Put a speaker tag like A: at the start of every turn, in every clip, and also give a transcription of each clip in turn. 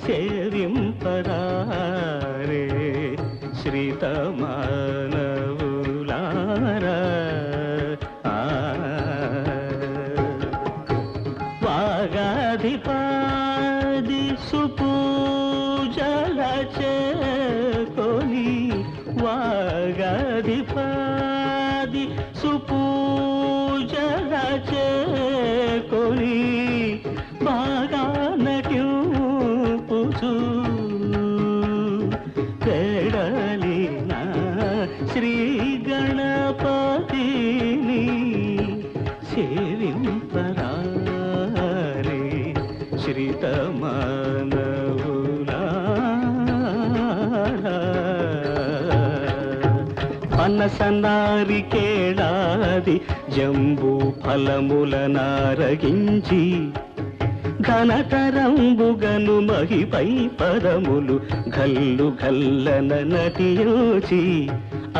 A: సేవింపరారే శ్రీతమానవులారా వాగాధిపాది సుపూజల చేకొని వాగాధిపాది సుపూజల చేకొని బాగా నటింపుచు పెడలిన శ్రీ గణపతిని సేవింపరారే శ్రీతమానవులారా పనసనారికేళాది జంబూ ఫలముల నారగించి ఘనతరంబుగను మహిపై పదములు గల్లు గల్లన నటియోచి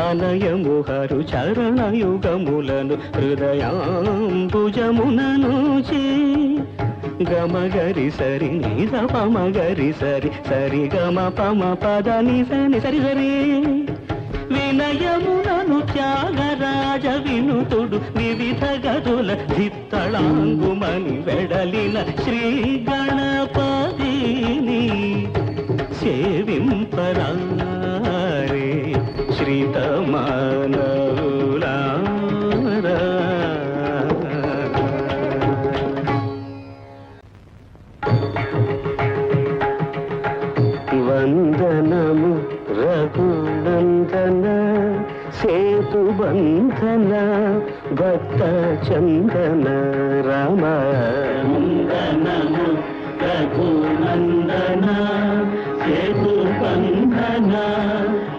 A: అనయముహరు చరణయుగములను హృదయాంబుజముననుచి గమగరి సరి నిజ పమగరి సరి సరి గమ పమ పద నిసని సరి సరి వినయమునను త్యాగరాజ వినుతుడు వివిధ గదుల ధిత్తళాంగుమని వెడలిన శ్రీ గణపతిని సేవింపరారే శ్రీతమానవులారా వందనము రఘునందన సేతుబంధన భక్త చందన రామ వందనము రఘునందన సేతుబంధన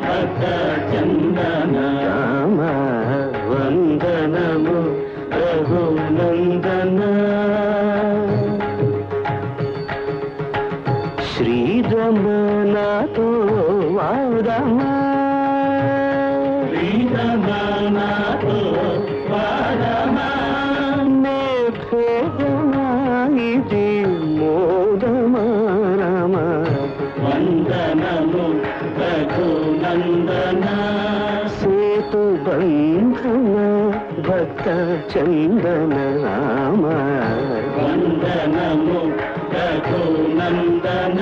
A: భక్త చందన రామ వందనము రఘునందన శ్రీరమణతో వారమా శ్రీరమణతో వారమా నే భోగమాయిది మోదమారమ వందనము రఘునందన సేతుబంధన భక్త చందన రామ వందనము రఘునందన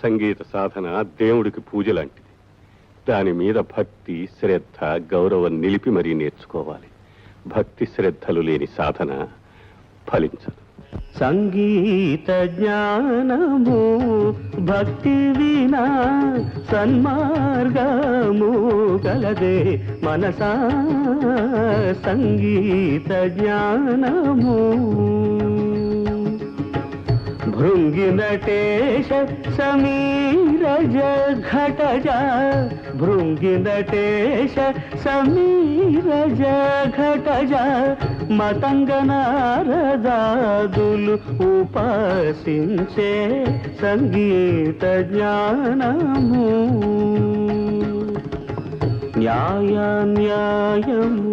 B: సంగీత సాధన దేవుడికి పూజ లాంటిది. దాని మీద భక్తి శ్రద్ధ గౌరవం నిలిపి మరీ నేర్చుకోవాలి. భక్తి శ్రద్ధలు లేని సాధన ఫలించదు.
A: సంగీత జ్ఞానము భక్తి వినా సన్మార్గము గలదే మనసా. సంగీత జ్ఞానము భృంగినటేశ సమీరజ ఘటజ భృంగినటేశ సమీరజ ఘటజ మతంగనారదాదులు ఉపాసించే సంగీత జ్ఞానము. న్యాయాన్యాయము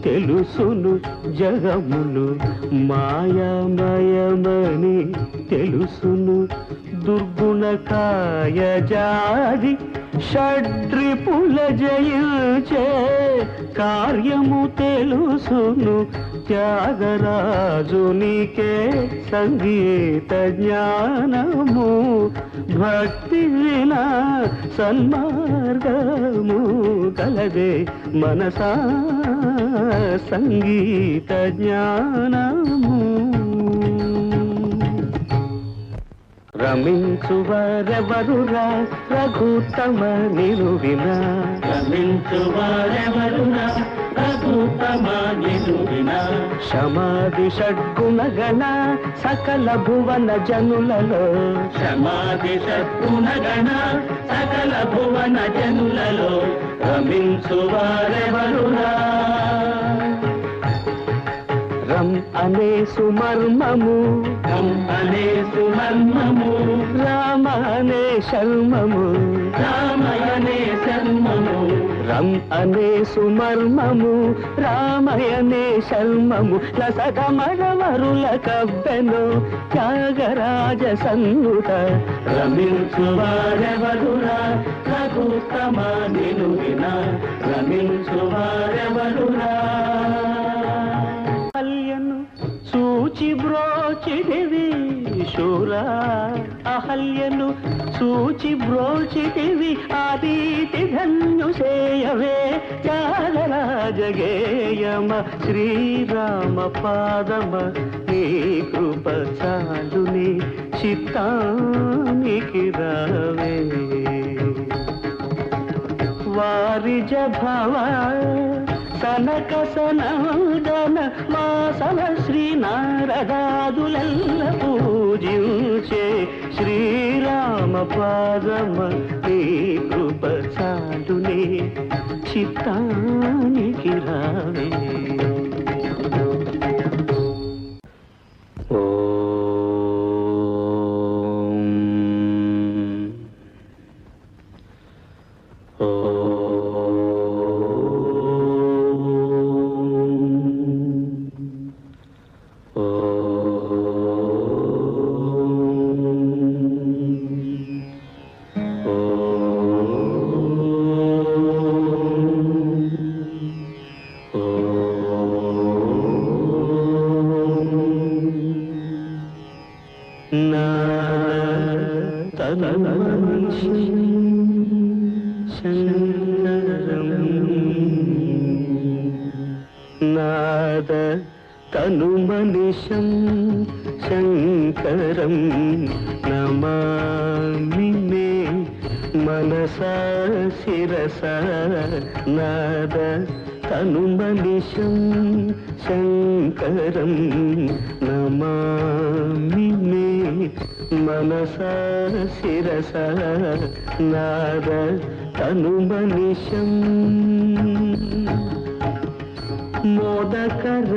A: తెలుసును జగములు మాయామయమని తెలుసును. దుర్గుణ కాయ జాది షడ్రిపుల జయించే కార్యము తెలుసును త్యాగరాజునికే సంగీత జ్ఞానము భక్తి వినా సన్మార్గము కలదే మనసా సంగీత జ్ఞానము రమించువారెవరురా రఘుత్తమ నిలువినా రమించువారెవరురా రఘుత్తమ నిలువినా సమాధి షడ్గుణగణ సకల భువన జనులలో సమాధి షడ్గుణగణ సకల భువన జనులలో రమించువారెవరురా రం అనే సుమర్మము రం అనే సుమర్మము రామ అనే శర్మము రామయనే శర్మము రం అనే సుమర్మము రామయనే శర్మము లసగమరవరుల కవ్వెను త్యాగరాజ సన్నుత రమించువారెవరురా రఘుత్తమ నిలువినా రమించువారెవరురా సూచి బ్రోచిదివి శూరా అహల్యను సూచి బ్రోచిదివి ఆదీతి ధన్యుసేయవే త్యాగరాజగేయమ శ్రీరామ పాదమ నీ కృప చాలుని చిత్తానికి రావే వారిజ భవ సనక సనందన వాసవ శ్రీనారదాదులెల్ల పూజించే శ్రీరామ పాదమ నీ కృప చాలునే చిత్తానికి రావే నాద తనుమనిషం శంకరం నమామి మే మనసా శిరస నాద తనుమనిషం శంకరం నమామి మే మనసా శిరస నాద తనుమనిషం మోదకర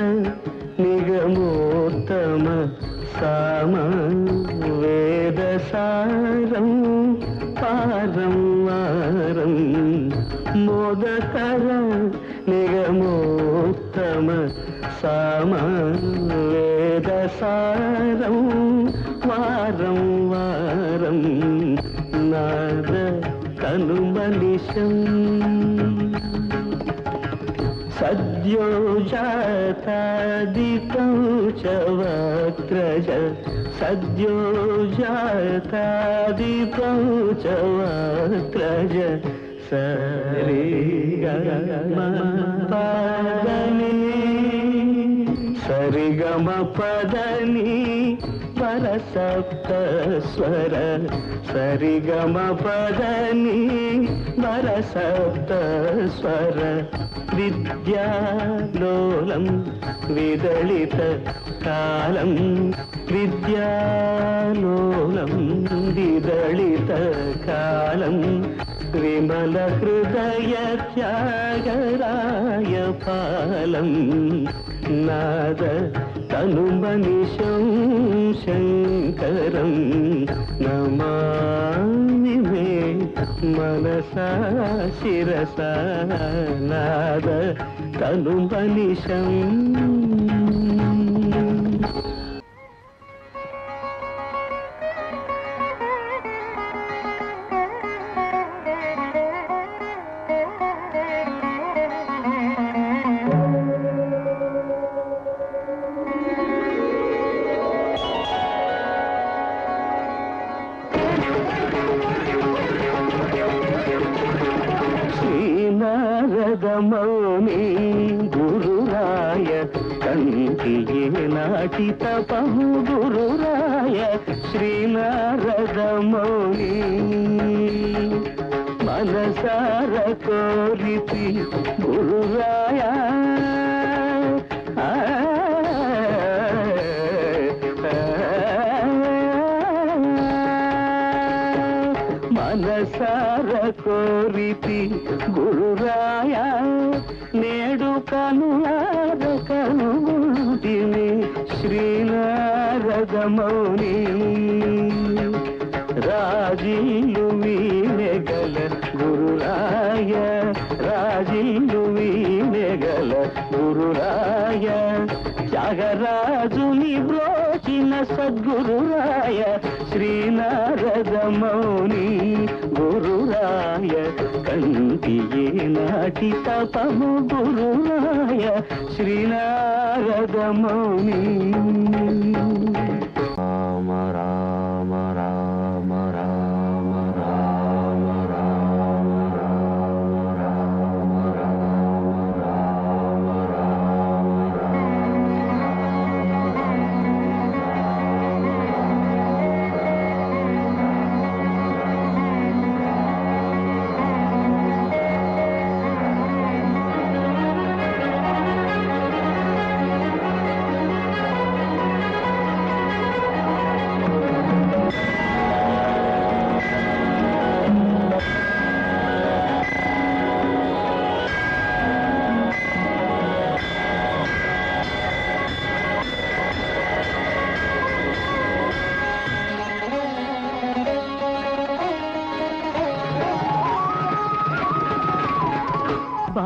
A: నిగమోత్తమ సామ వేదసారం పారం వారం మోదకర నిగమోత్తమ సామ వేదసారం వారం వారం నాద తనుమనిషం సద్యో జాతాదితం చ వక్త్రజ సద్యో జాతాదితం చ వక్త్రజ సరి గమ పదని సరిగమ పదని వరసప్త స్వర సరిగమ పదని వరసప్త స్వర విద్యాలోలం విదళిత కాలం విద్యాలోలం విదళిత కాలం విమల హృదయ త్యాగరాయ పాలం నాద తనుమనిషం శంకరం నమామి మే మనసా శిరస నాద తనుమనిషం గురురాయ కంటి ఏనాటి తపము గురురాయ శ్రీనారద మౌని మనసార కోరితి గురురాయ మనసార కోరితి గురురాయ నేడు కనులార కనుగుంటిని శ్రీనారద మౌని రాజీలు వీనెగల గురురాయ రాజీలు వీనెగల గురురాయ త్యాగరాజుని బ్రోచిన సద్గురురాయ శ్రీనారద మౌని గురురాయ కంటి ఏనాటి తపము గురురాయ శ్రీనారద మౌని రామ రామ రామ రామ రామ రామ రామ రామ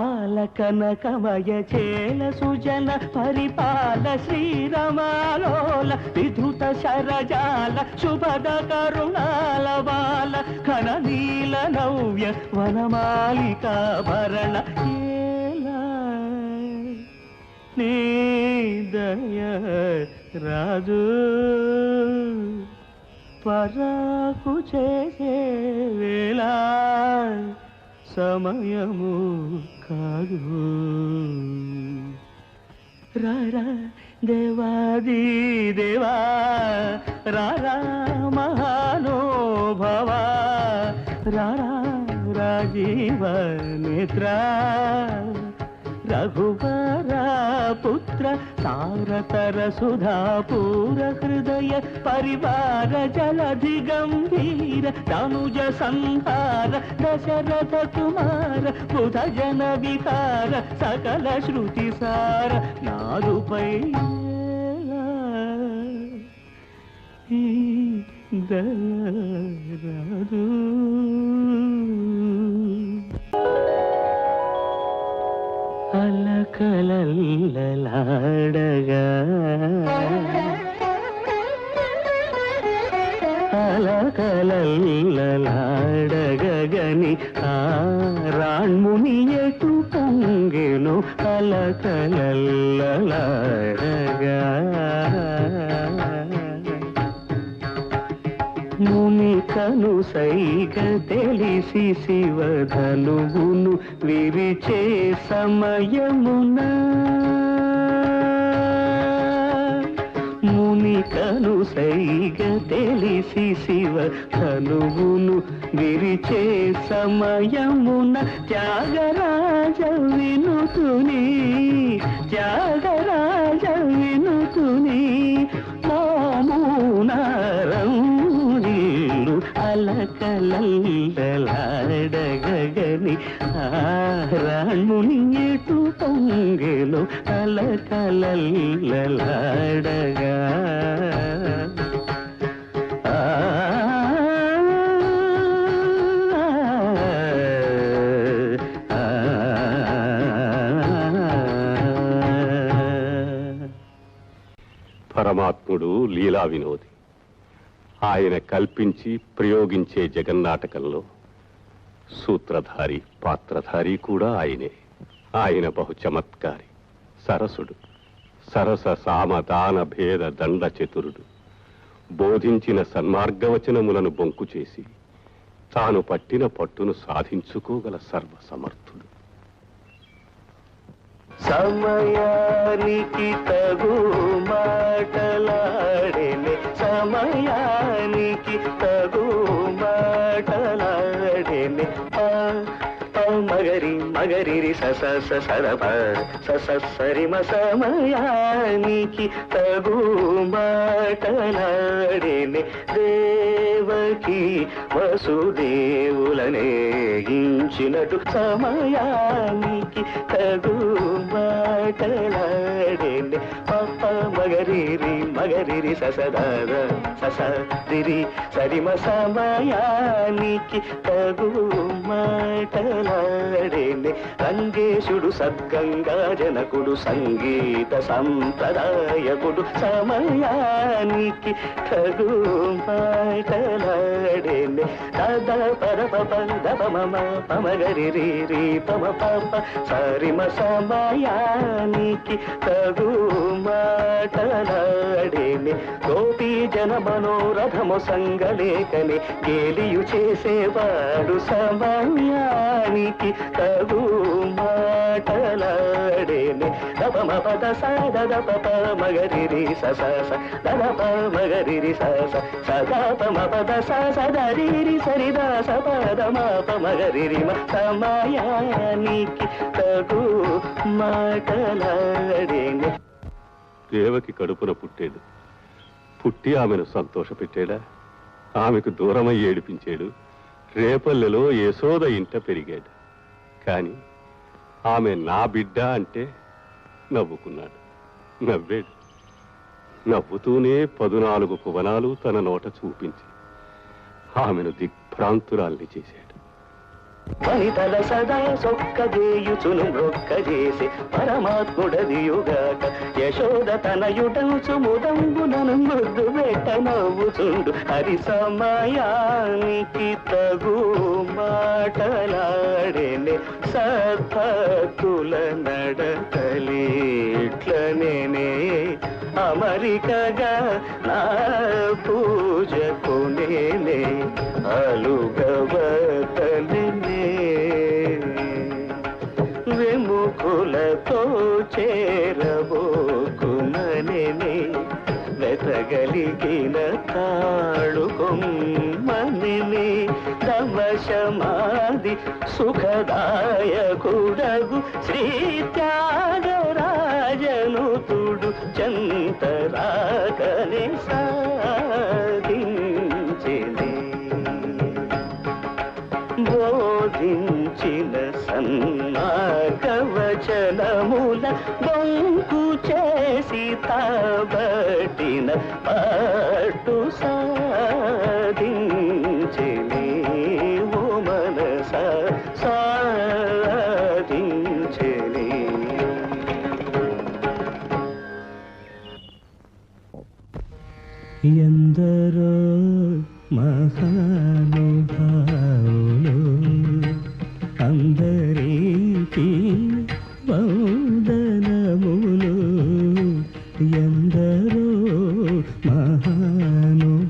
A: బాలకనకమయ చేల సుజన పరిపాల శ్రీరమాలోల విధృత శరజాల శుభద కరుణాల బాల ఘన నీల నవ్య వనమాలికాభరణ నీ దయ రాజు పరాకు చేసే వేళ సమయము కాదు రారా దేవాది దేవా రారా మహానుభవ రారా రాజీవ నేత్ర రఘువరా పుత్ర సారతర సుధాపూర హృదయ పరివార జలధి గంభీర తనుజ సంహార దశరథ కుమార బుధ జన విహార సకల శృతి సార నాదుపై దయరాదు అలకలల్లలాడగా అలకలల్లలాడగని రాణ్ముని ఎటు పొంగెను అలకలల్లలాడగా ముని కను సైగ తెలిసి శివధనువును విరిచే సమయమున ముని కను సైగ తెలిసి శివధనువును విరిచే సమయమున త్యాగరాజ వినుతుని త్యాగరాజ వినుతుని మోమునారం అలకలల్లలాడగని రాణ్ముని ఎటు పొంగెను అలకలల్లలాడగా
B: పరమాత్ముడు లీలా వినోది. ఆయన కల్పించి ప్రయోగించే జగన్నాటకంలో సూత్రధారి పాత్రధారి కూడా ఆయనే. ఆయన బహు చమత్కారి, సరసుడు, సరస సామదాన భేద దండ చతురుడు. బోధించిన సన్మార్గవచనములను బొంకు చేసి తాను పట్టిన పట్టును సాధించుకోగల సర్వసమర్థుడు.
A: సమయానికి తగు మాటలాడేనే సమయానికి తగు మాటలాడేనే మగరి మగరి సస సరప సరి సమయానికి తగు మాటలాడేనే దేవకి వసుదేవులనే ఇంచినట్టు సమయానికి తగు మాటలాడేనే పప్ప మగరి ససదాద ససరి సరిమ సమయానికి తగు మాటలాడేనే రంగేశుడు సద్గంగా జనకుడు సంగీత సంప్రదాయకుడు సమయానికి తగు మాటలాడేనే దద పర పప దప మమ పమగరి రీ పమ పప సరిమ సమయానికి తగు మాటలాడేనే గోపీ జన మనోరథము సంగలేకని గేలియు చేసేవాడు సమయానికి తగు మాటలాడేనే దపమ పద సద పప మగరి సస దప మగరి సస సదపమ పద సదరి సరిదా సపద మాప మగరి సమయానికి తగు మాటలాడేనే.
B: దేవకి కడుపున పుట్టాడు, పుట్టి ఆమెను సంతోషపెట్టాడా, ఆమెకు దూరమై ఏడిపించాడు, రేపల్లెలో యశోద ఇంట పెరిగాడు. కాని ఆమె నా బిడ్డ అంటే నవ్వుకున్నాడు, నవ్వాడు. నవ్వుతూనే 14 పువనాలు తన నోట చూపించి ఆమెను దిగ్భ్రాంతురాల్ని చేశాడు.
A: వనితల సదా సొక్కజేయుచును మృక్కజేసి పరమాత్ముడదియుగాక యశోద తనయుటంచు ముదంబునను ముద్దు పెట్ట నవ్వుచుండు హరి సమయానికి తగు మాటలాడేనే సద్భక్తుల నడతలేట్లనేనే అమరికగా నా పూజకు నేనే అలుగవతలినే విముఖులతో చేరబోకుననే వెతగలిగిన తాళుకొమ్మని దమశమాది సుఖదాయకుడగు శ్రీ త్యాగరాజనుతుడు చంతరాకని సాధించినే బోధించిన సన్మార్గవచనముల బొంకు చేసి తాబట్టిన పట్టు సాధించినే ఓ మనస సాధించినే. ఎందరో మహానుభావులు అందరికీ వందనములు. ఎందరో మహానుభావులు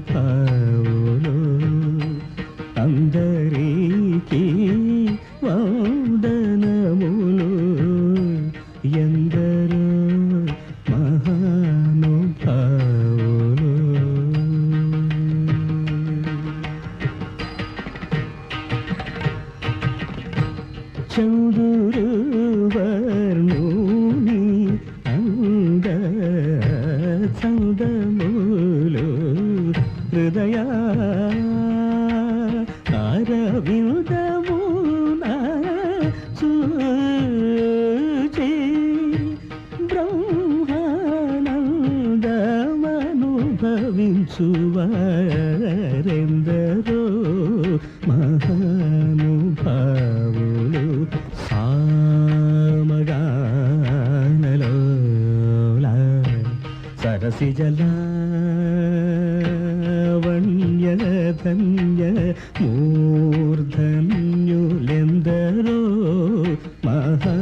A: అందరికీ వందనములు. ఎందరో మహానుభావులు. చౌదురు వర్ణుని అంద చందములు హృదయ అరవిందమున చూచి బ్రహ్మానందమనుభవించువారెందరో మహానుభావులు. సామగానలోల సరసిజలావణ్యధన్య మూర్ధన్యులెందరో మహానుభావులు.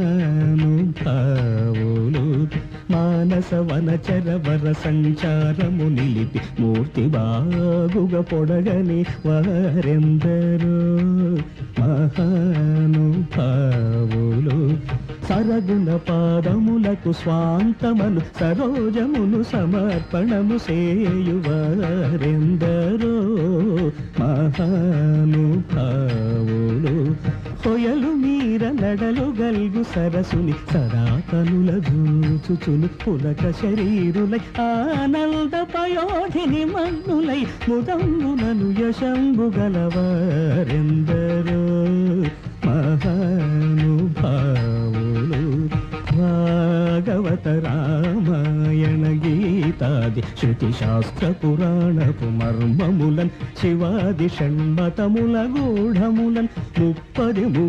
A: మానస వనచర వర సంచారము నిలిపి మూర్తి బాగుగా పొడగని వారెందరో మహానుభావులు.
C: సరగుణ పాదములకు స్వాంతమను సరోజమును సమర్పణము సేయువారెందరో మహానుభావులు. కొయలు మీర నడలు గల్గు సరసుని సదా కనుల దూచుచును పులక శరీరులై ఆనంద పయోధిని మన్నులై ముదంబునను యశంబు గలవారెందరో మహానుభావులు. భాగవత రామాయణ గీతాది శృతి శాస్త్ర పురాణపు మర్మములన్ శివాది షణ్మతముల గూఢములన్ 30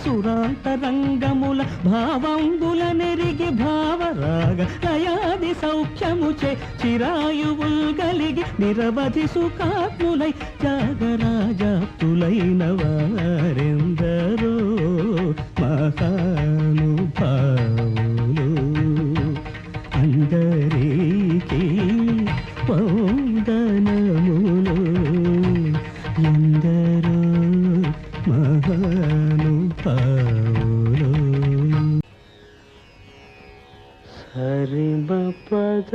C: సురాంతరంగముల భావంబుల నెరిగి భావరాగ లయాది సౌఖ్యముచే చిరాయువుల్ గలిగి నిరవధి సుఖాత్ములై జాగరాజాప్తులైన వారెందరో మహానుభావులు. అందరికీ వందనములు. ఎందరో మహానుభావులు. సరిమ పద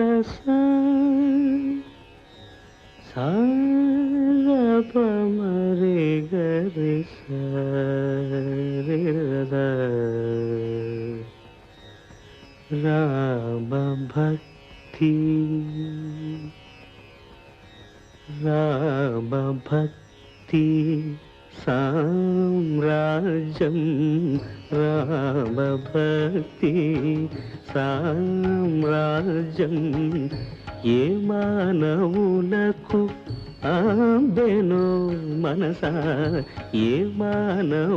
C: సారప మరి గరి సరి రామ భక్తి రామ భక్తి సామ్రాజ్యం రామ భక్తి సామ్రాజ్యం ఏ మానవులకు ఆంబెనో మనసా ఏ మానవులకాంబెనో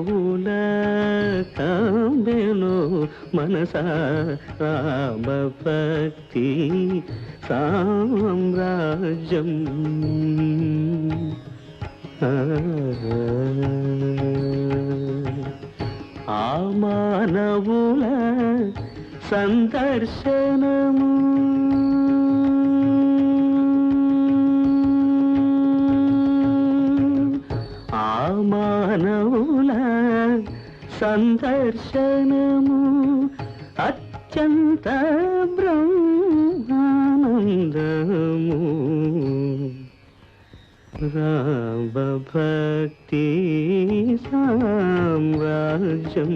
C: మనసా రామ భక్తి సామ్రాజ్యం. ఆ మానవుల సందర్శనము ఆ మానవుల సందర్శనము అత్యంత బ్రహ్మానందము. రామ భక్తి సామ్రాజ్యం.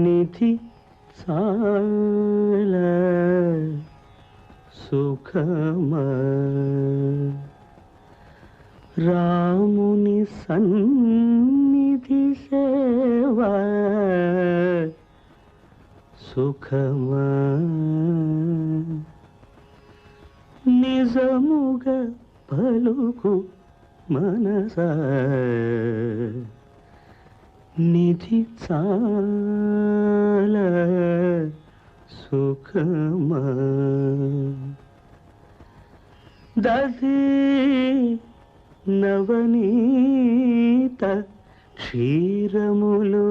C: నిధి చాలా సుఖమా రాముని సన్నిధి సేవా సుఖమా నిజముగా పలుకు మనసా నిధి చాలా సుఖమా దధి నవనీత క్షీరములు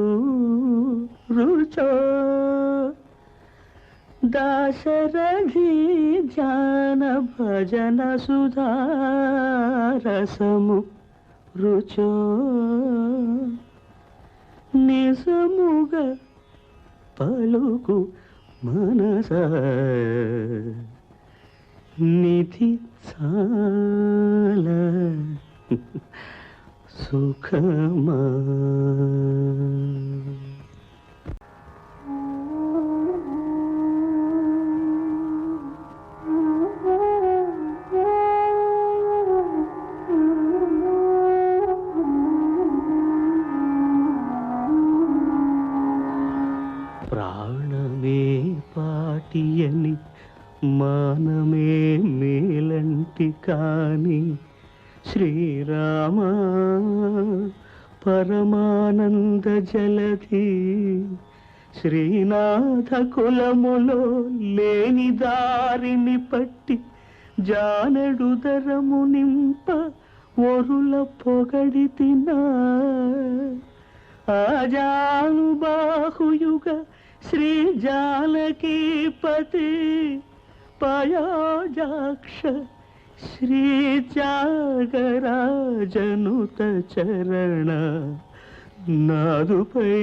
C: రుచో దాశరథి జాన భజన సుధారసము రుచో నిజముగా పలుకు మనస నిధి చాలా సుఖమా. ప్రాణమే పాటియని మానమే మేలంటి కాని శ్రీరామ పరమానంద జలధి శ్రీనాథ కులములో లేని దారిని పట్టి జానెడుదరము నింప ఒరుల పొగడితినా ఆజానుబాహుయుగ శ్రీ జానకీపతి పయోజాక్ష శ్రీ త్యాగరాజనుత చరణ నాదుపై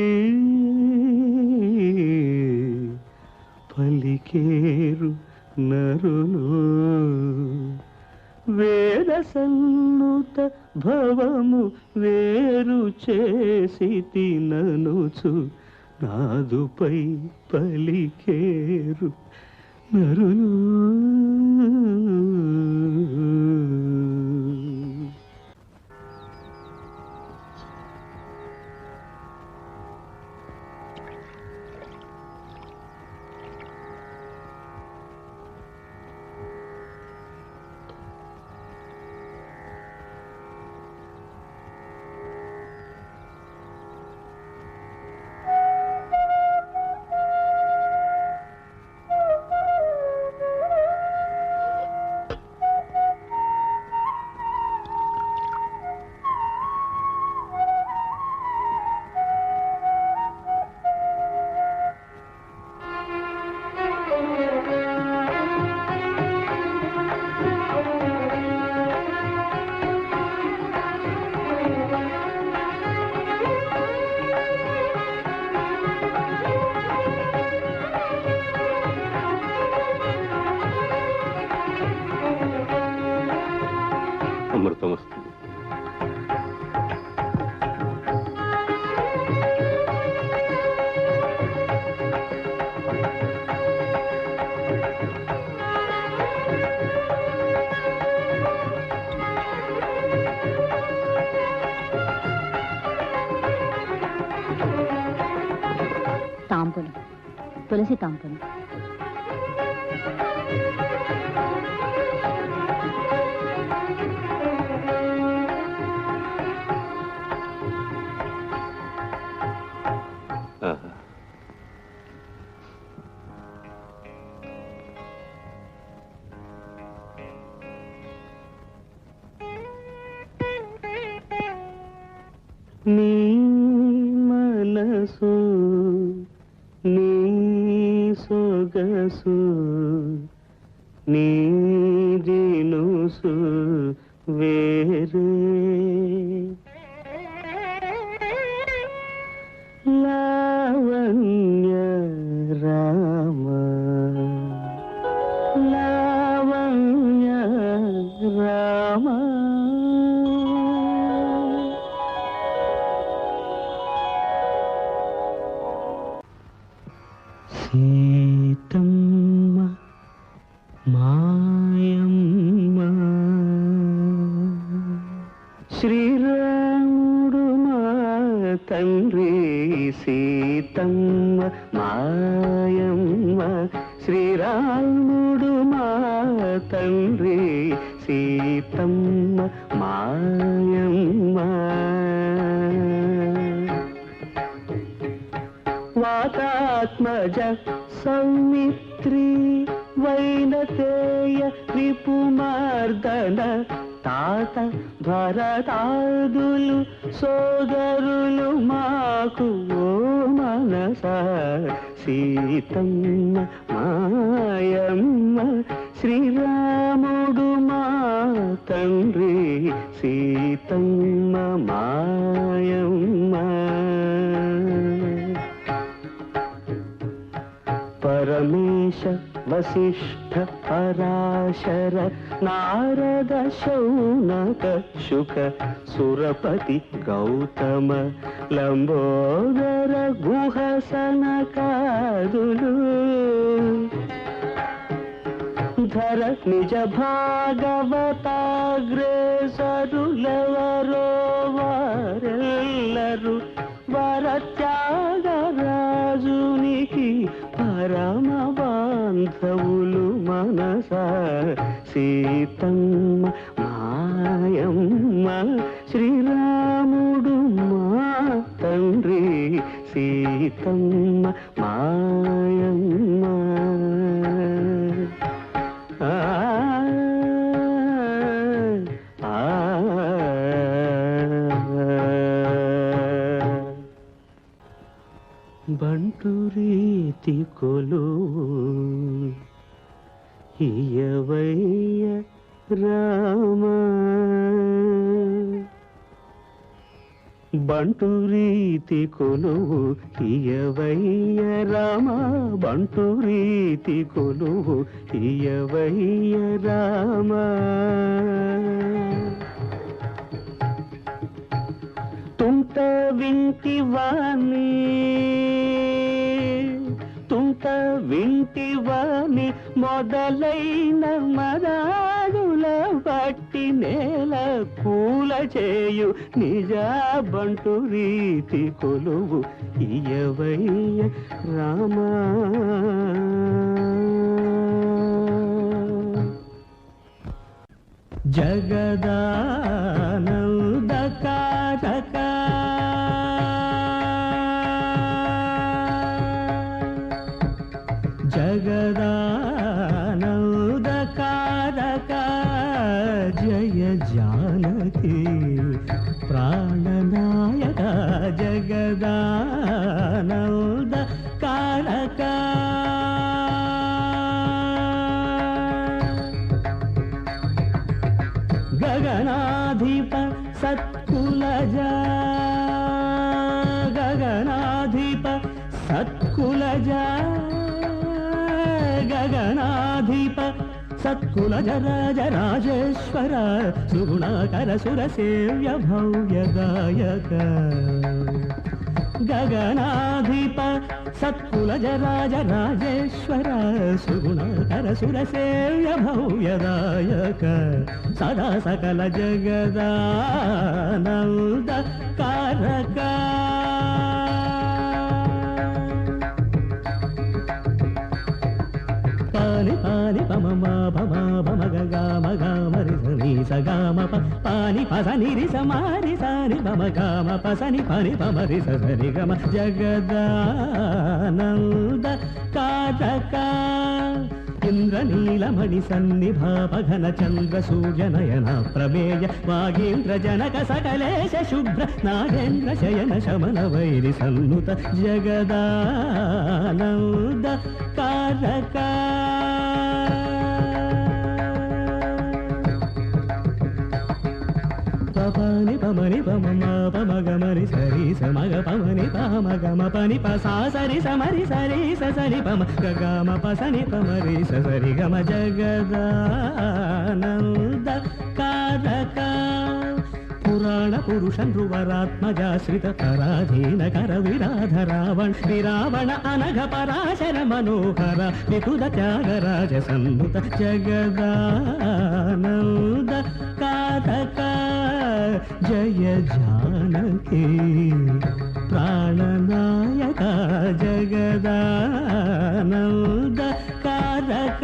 C: పలికేరు నరులు వేద సన్నుత భవము వేరు చేసి తిననుచు నాదుపై పలికేరు నరులు.
B: అమృతం వస్తుంది.
D: తాంబూలం, తులసి తాంబూలం.
C: నీ మనసు నీ సొగసు నీ దినుసు వేరే లావణ్య రామ లావణ్య రామ సీతమ్మ మాయమ్మ శ్రీరాముడు మా తండ్రి సీతమ్మ మాయమ్మ శ్రీరాముడు మా తండ్రి సీతమ్మ మాయమ్మ వాతాత్మజ సౌమిత్రి వైనతేయ రిపుమార్దన తాత భరతాదులు సోదరులు మాకు ఓ మనస సీతమ్మ మాయమ్మ శ్రీరాముడు మా తండ్రి సీతమ్మ మాయమ్మ పరమేశ వసిష్ఠ పరాశర నారద శౌనక శుక సురపతి గౌతమ లంబోదర గుహ సనకాదులు ధర నిజ భాగవతాగ్రేసరులెవరో వారెల్లరు వరత్యాగరాజునికి పరమ బాంధవులు మనస సీతమ్మ మాయమ్మ శ్రీరాముడు మా తండ్రి సీతమ్మ మాయమ్మ బంటురీ ఇయవయ్య రామా బంటు రీతి కొలువు ఇయవయ్య రామా బంటు రీతి కొలువు ఇయవయ్య రామా తుంట వింటివాణి తుంట వింటివాణి మొదలైన మరాడుల బట్టి నేల కూల చేయు నిజా బంటు రీతి కొలువు ఇయవయ్య రామా జగదానందకారక జగదానందకారక జయ జానకి ప్రాణనాయక జగదానందకారక గగనాధిప సత్కులజ గగనాధిప సత్కులజ గగనాధిప సత్కులజ రాజ రాజేశ్వర సుగుణాకర సురసేవ్య భవ్య గాయక గగనాధిప సత్కులజ రాజ రాజేశ్వర సుగుణాకర సురసేవ్య భవ్యదాయక సదా సకల జగదానంద కారక పాని పాని పమ పమ పమ గమ గమరి సని సగమ పాని పసని రి సమారి సని పమ గమ పసని పని పమరి సరి గమ జగదానంద కారక ఇంద్రనీలమణి సన్నిభాపఘన చంద్ర సూర్యనయన ప్రమేయ వాగేంద్ర జనక సకలేశ శుభ్ర నాగేంద్ర శయన శమన వైరి సన్నుత జగదానంద కారక పని పమని పమ పమగమరి సరి సమగ పమని పమ గమ పని పసా సరి సమరి సరి సరి పమ గమ పసని పమరి సరి గమ జగదానంద కారక పురాణ పురుష నృవరాత్మజాశ్రిత పరాధీన కర విరాధ విరావణ అనఘ పరాశర మనోహర వితుద త్యాగరాజ సన్నుత జగదానంద కారక జయ జానకి ప్రాణనాయక జగదానంద కారక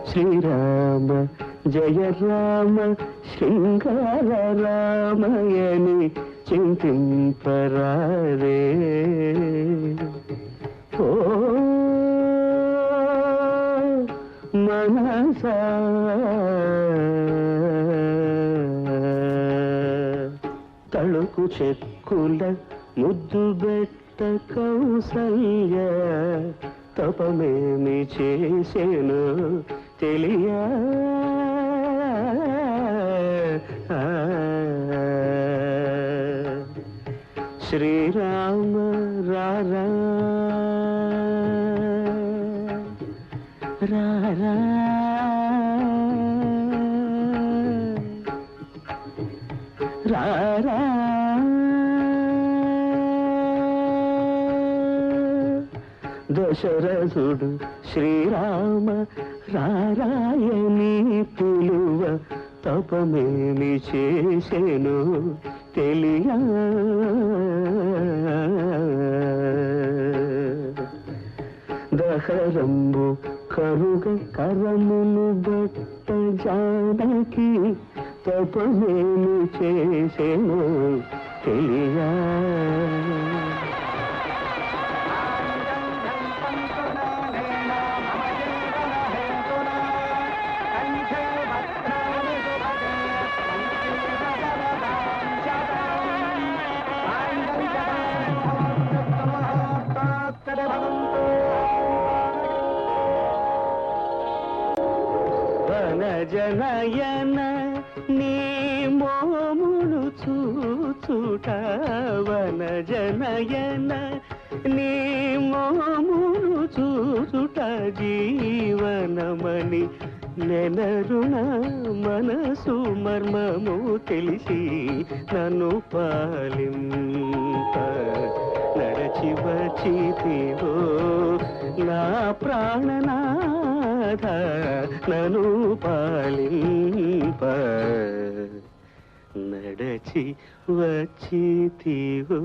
C: శ్రీరామ జయ రామ శృంగార రామయని చింతింపరారే ఓ మనసా తళుకు చెక్కుల ముద్దు బెట్ట కౌసల్య తపమేమి చేసేను తెలియా శ్రీరామ రారా రారా రారా దశరథుడు శ్రీరామ రారాయని పిలువ తపమేమి చేసెను తెలియా దహరంబు
A: కరుగ కరమును బట్ట జానకి తపమేమి చేసెను తెలియా. వనజనయన నీ మోమును చూచుట, వనజనయన నీ మోమును చూచుట జీవనమని నెనరుణ మనసు మర్మము తెలిసి నన్ను పాలింప నడచి వచ్చితివో నా ప్రాణనాథ నన్ను పాలింప నడచి వచ్చితివో.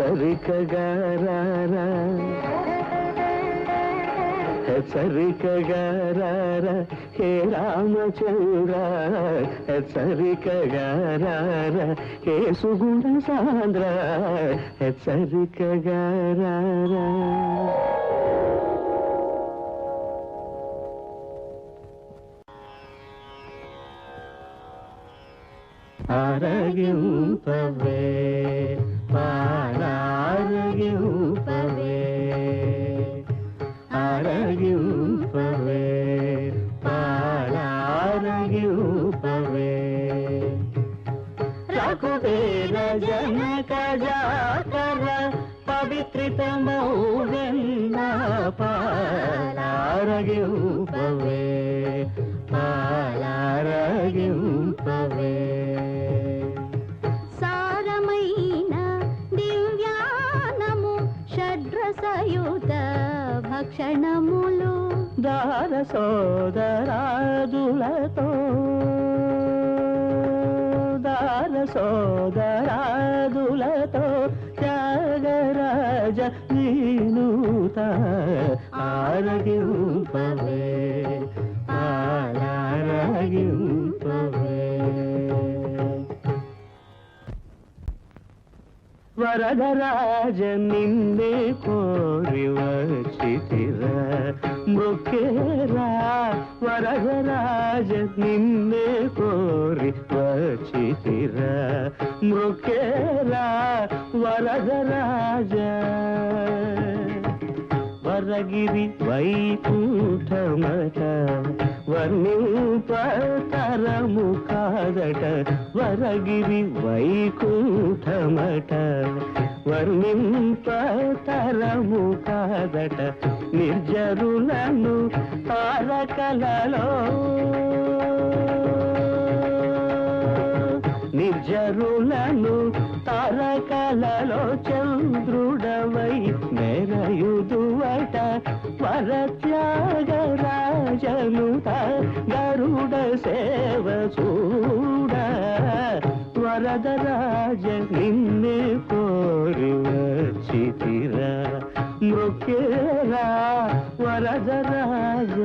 A: హెచ్చరికగారా హెచ్చరికగారా హే రామచంద్ర, హెచ్చరికగారా హే సుగుణ సాంద్ర, హెచ్చరికగారా. ఆరగింపవే పారారగింపవే, ఆరగింపవే పారారగింపవే. రఘువీర జనక జాకర పవిత్రితమౌ వెన్న పారారగింపవే, పారారగింపవే.
D: సారమైన దివ్యానము షడ్రసయుత భక్షణములు
A: దార సోదరాదులతో, దార సోదరాదులతో త్యాగరాజ వినూత ఆరగింపవే, ఆరగింపవే. వరదరాజ నిన్నే కోరి వచ్చితిరా మృక్కేరా, వరదరాజ నిన్నే కోరి వచ్చితిరా మృక్కేరా వరదరాజ. వరగిరి వైకుంఠమట వర్ణింపతరము కాదట, వరగిరి వైకుంఠమట వర్ణింపతరము కాదట. నిర్జరులను తారకలలో, నిర్జరులను తారకలలో చంద్రుడవై మెరయుదువట, వరత్యాగరాజనుత గరుడ సేవ చూడ. వరదరాజ నిన్నే కోరి వచ్చితిరా మృక్కేరా వరదరాజ.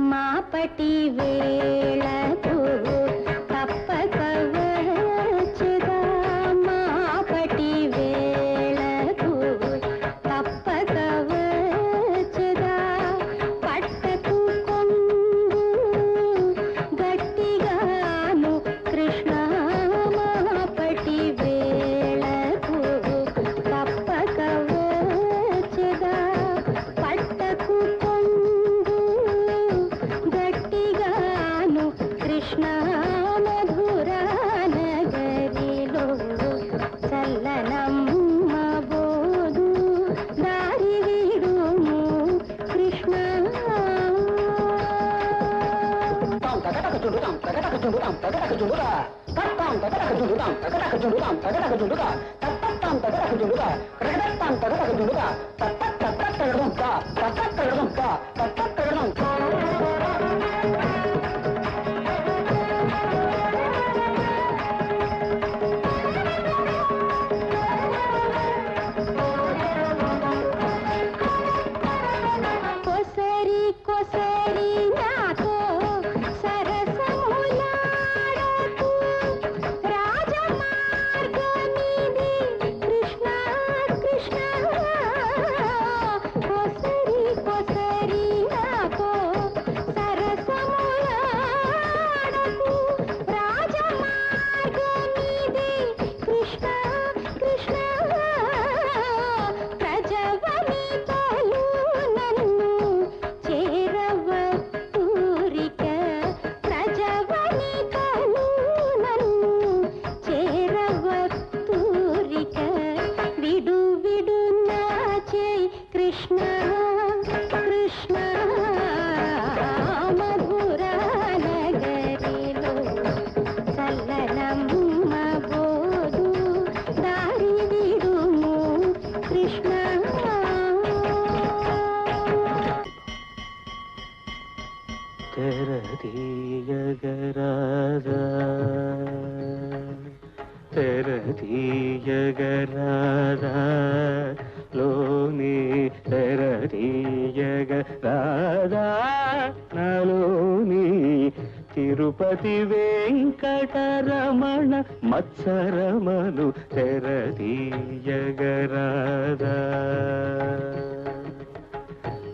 D: మాపటి వేళకు తప్పక వచ్చెదా మాపటి వేళకు తప్పక వచ్చెదా పట్టకు కొంగు గట్టిగాను కృష్ణ మాపటి వేళకు తప్పక వచ్చెదా పట్టకు గట్టిగాను కృష్ణ మధురా నగరిలో చల్లనమ్మ బోధు దారి విడుము కృష్ణ కొసరి కొసరి నాతో సరసములాడకు రాజమార్గమిది కృష్ణ కృష్ణ కొసరి కొసరి నాతో సరసములాడకు రాజమార్గమిది కృష్ణ కృష్ణ ప్రజవని తలు నన్ను చేరవూరిక ప్రజవని తలు నన్ను చేరవూరిక విడు విడు నాచే కృష్ణ కృష్ణ మధురా నగరిలో చల్లనమ్మ బోధు దారి విడుము కృష్ణ
A: తెరదీయగరాదా లోని తెరదీయగరాదా నలోని తిరుపతి వెంకటరమణ మత్సరమను తెరదీయగరాదా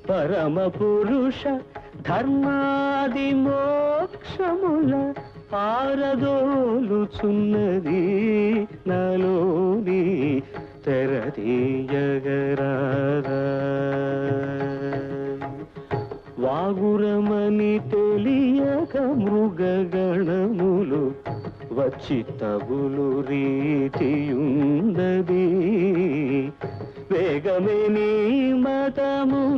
A: పరమ పురుష ధర్మాది మోక్షముల పారదోలుచున్నది నలోని తెరదీయగరాదా వాగురమని తెలియక మృగగణములు వచ్చి తగులు రీతియుందది వేగమే నీ మతముననుసరించిన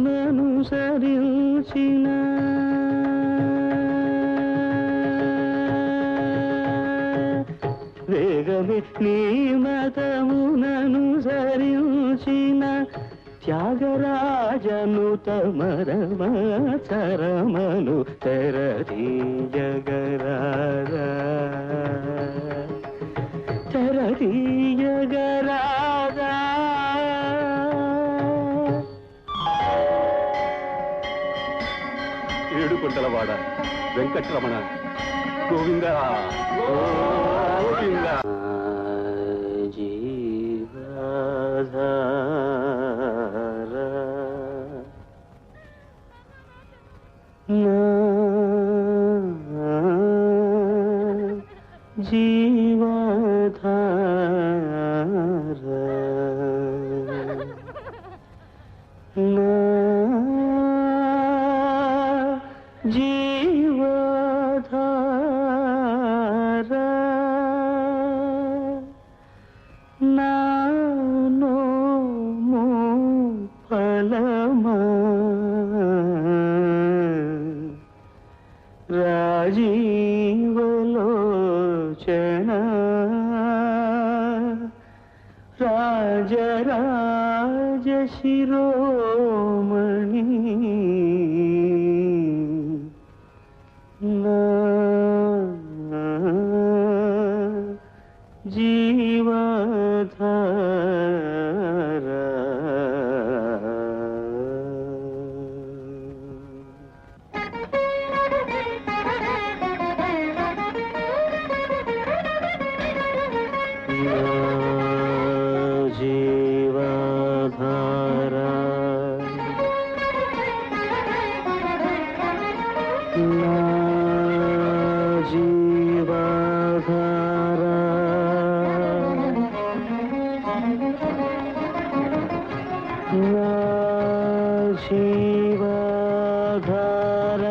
A: వేగమే నీ మతముననుసరించిన త్యాగరాజను తమరమచరమను తెరదీయగరాదా తెరదీయగరాదా
B: ఏడుకొండలవాడ వెంకటరమణ గోవింద గోవింద
A: రాజీవలోచన రాజరాజ శిరోమణి శివధార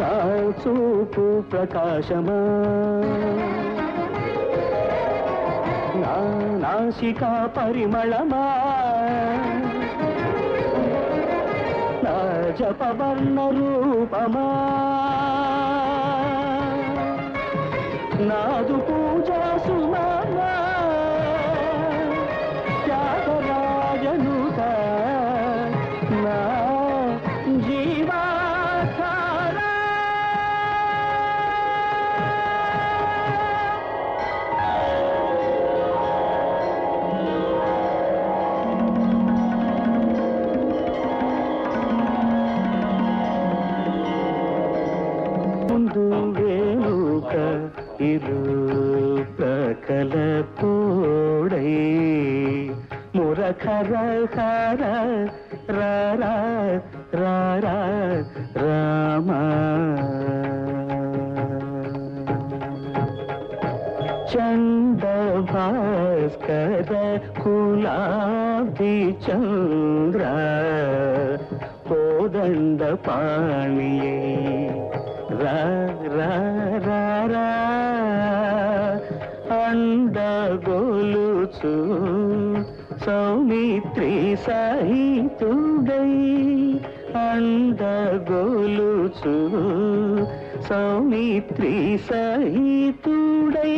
A: నా చూపు ప్రకాశమా నా నాసికా పరిమళమా నా జపవర్ణ రూపమా నాదు పూజా సుమమా త్యాగరాజనుత నా జీవాధార ముందు వేణుక ఇరు ప్రకల తోడై మురఖర హర రారా రారా రామ చండ భాస్కర కులాభి చంద్ర కోదండ పాణియై రా రా రా రా అండగోలుచు సౌమిత్రి సహితుడై అండగోలుచు సౌమిత్రి సహితుడై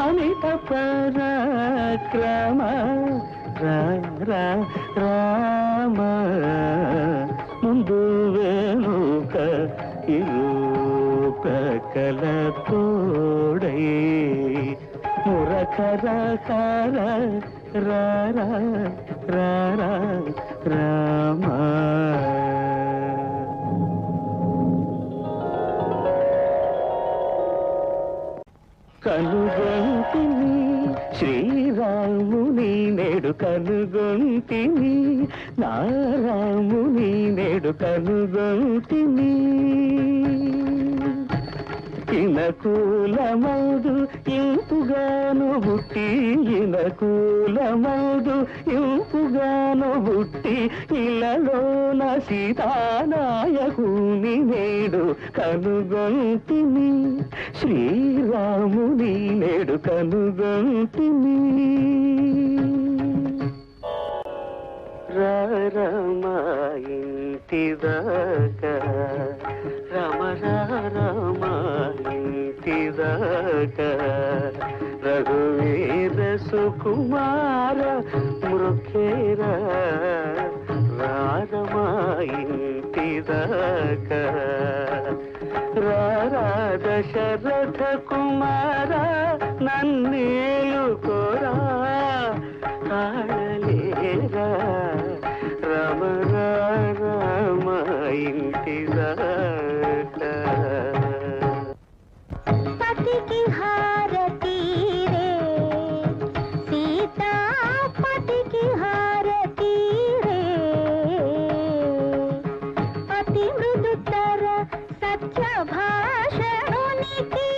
A: అమిత పరాక్రమ రా రా రామ ముందు వెనుక ఇరు ప్రకల తోడై మురఖర హర రారా రారా రామ కనుగొంటిని శ్రీరాముని నేడు కనుగొంటిని నారాముని నేడు కనుగొంటిని ఇనకూలమౌదు ఇంపుగాను బుట్టి ఇనకూలమౌదు ఇంపుగాను బుట్టి ఇలలోన సీతానాయకుని నేడు కనుగొంటిని శ్రీరాముని నేడు కనుగొంటిని రమ ఇంటిదాకా రమ రమ ఇంటిదాకా రఘువీర సుకుమార మృఖేరా రామ ఇంటిదాకా రారా దశరథ కుమార నన్నేలుకోరా కాళలేరా రమ రామ ఇంటిదాకా
D: పతికి హారతి రే సీతా పతికి హారతి రే అతి మృదుతర సత్య భాషణునికి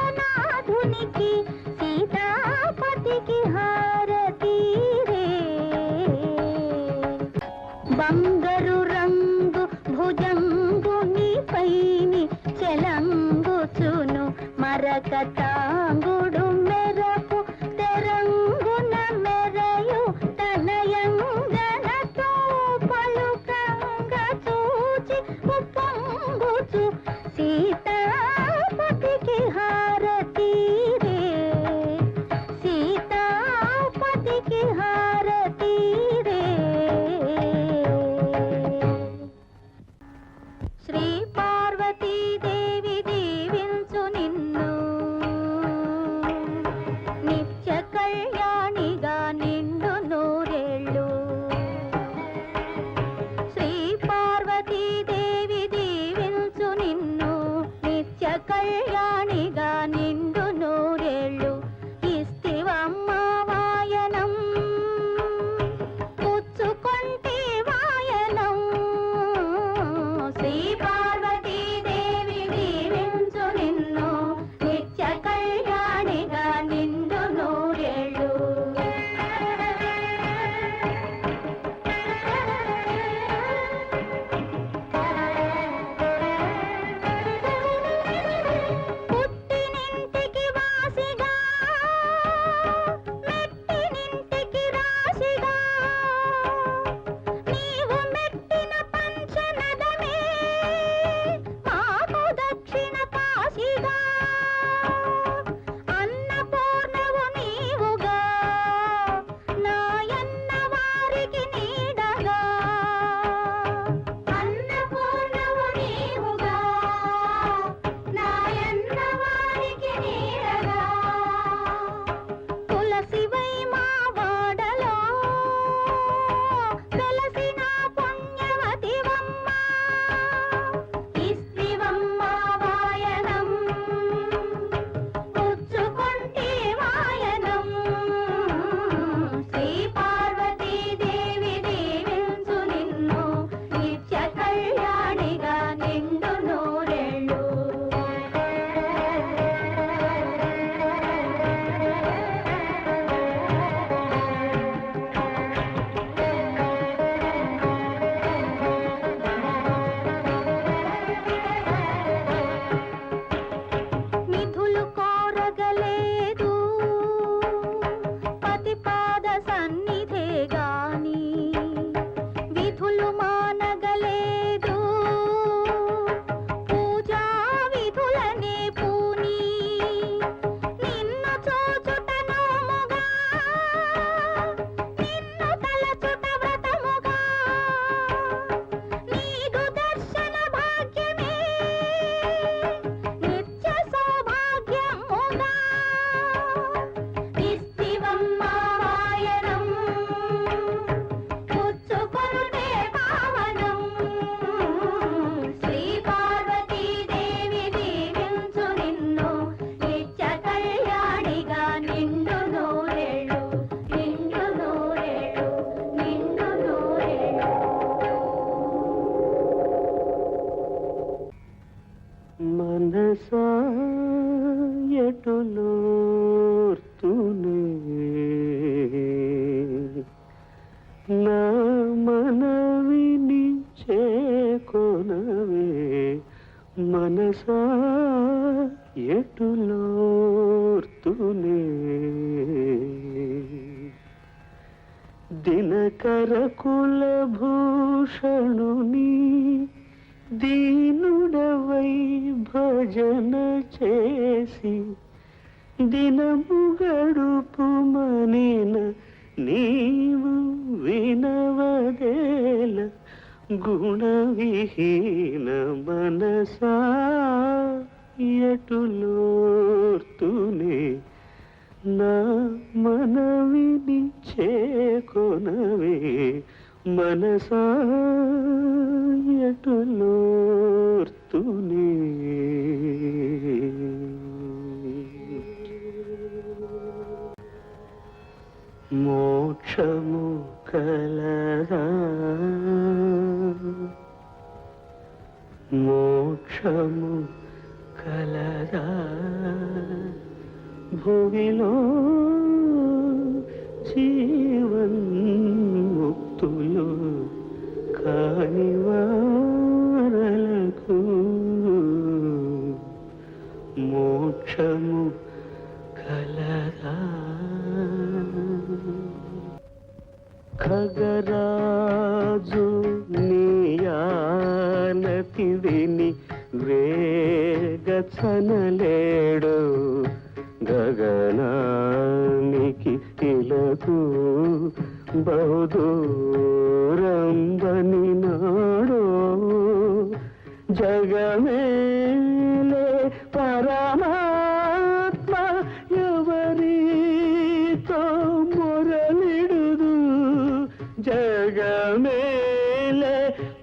D: అఖిలాండనాథునికి సీతాపతికి హారతి రే బంగారు రంగు భుజంగుని పైని చెలంగుచును మరకతాంగుడు మెరపు తెరంగున మెరయు తనయంగనతో పలుకంగ చూచి ఉప్పొంగుచు సీతాపతికి హారతి రే
A: దినకర కులభూషణుని దీనుడవై భజన చేసి దినము గడుపుమనిన నీవు వినవదేల గుణవిహీన మనసా ఎటులోర్తునే నా మనవిని చేకొనవే మనసా ఎటులోర్తునే మోక్షము కలదా మోక్షము కలదా భువిలో జీవన్ముక్తులు కాని వారలకు మోక్షము కలదా ఖగరాజు నీయానతి విని వేగచనలేడు గగనానికి ఇలకు బహుదూరంబని నాడో జగమేలే పరమాత్మ ఎవరితో మొరలిడుదు జగమేలే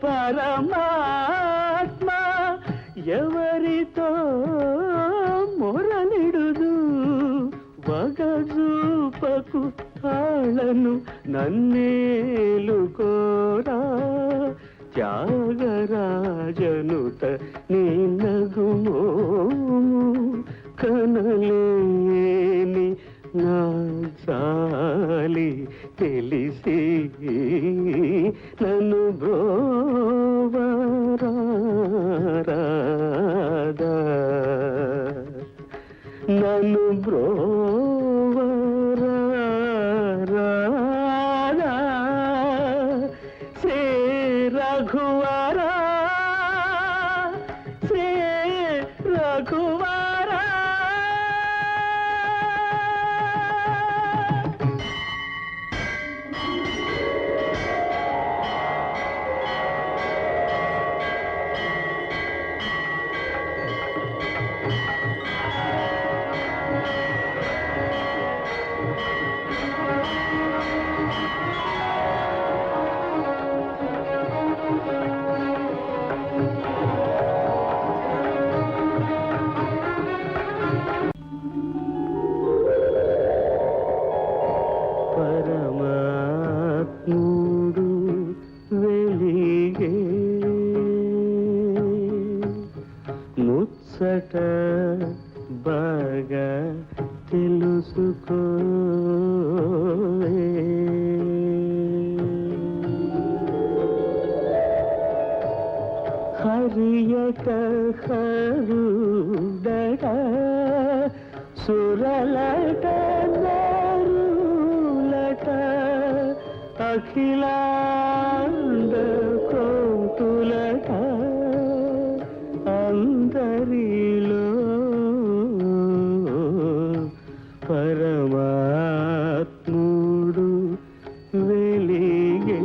A: పరమాత్మ ఎవరితో మొరలిడుదు వగజూపకు తాళను నన్నేలుకోరా త్యాగరాజనుత నీ నగుమోము కనలేని నా జాలి తెలిసి నన్ను బ్రోవరాదా నన్ను బ్రోవరాదా శ్రీ రఘువరా శ్రీ రఘువరా పరమాత్ముడు వెలిగే ముచ్చట బాగా తెలుసుకో హరియట హరుడట సురలట నరులట అఖిలాండ కోతులట అందరిలో పరమాత్ముడు వెలిగే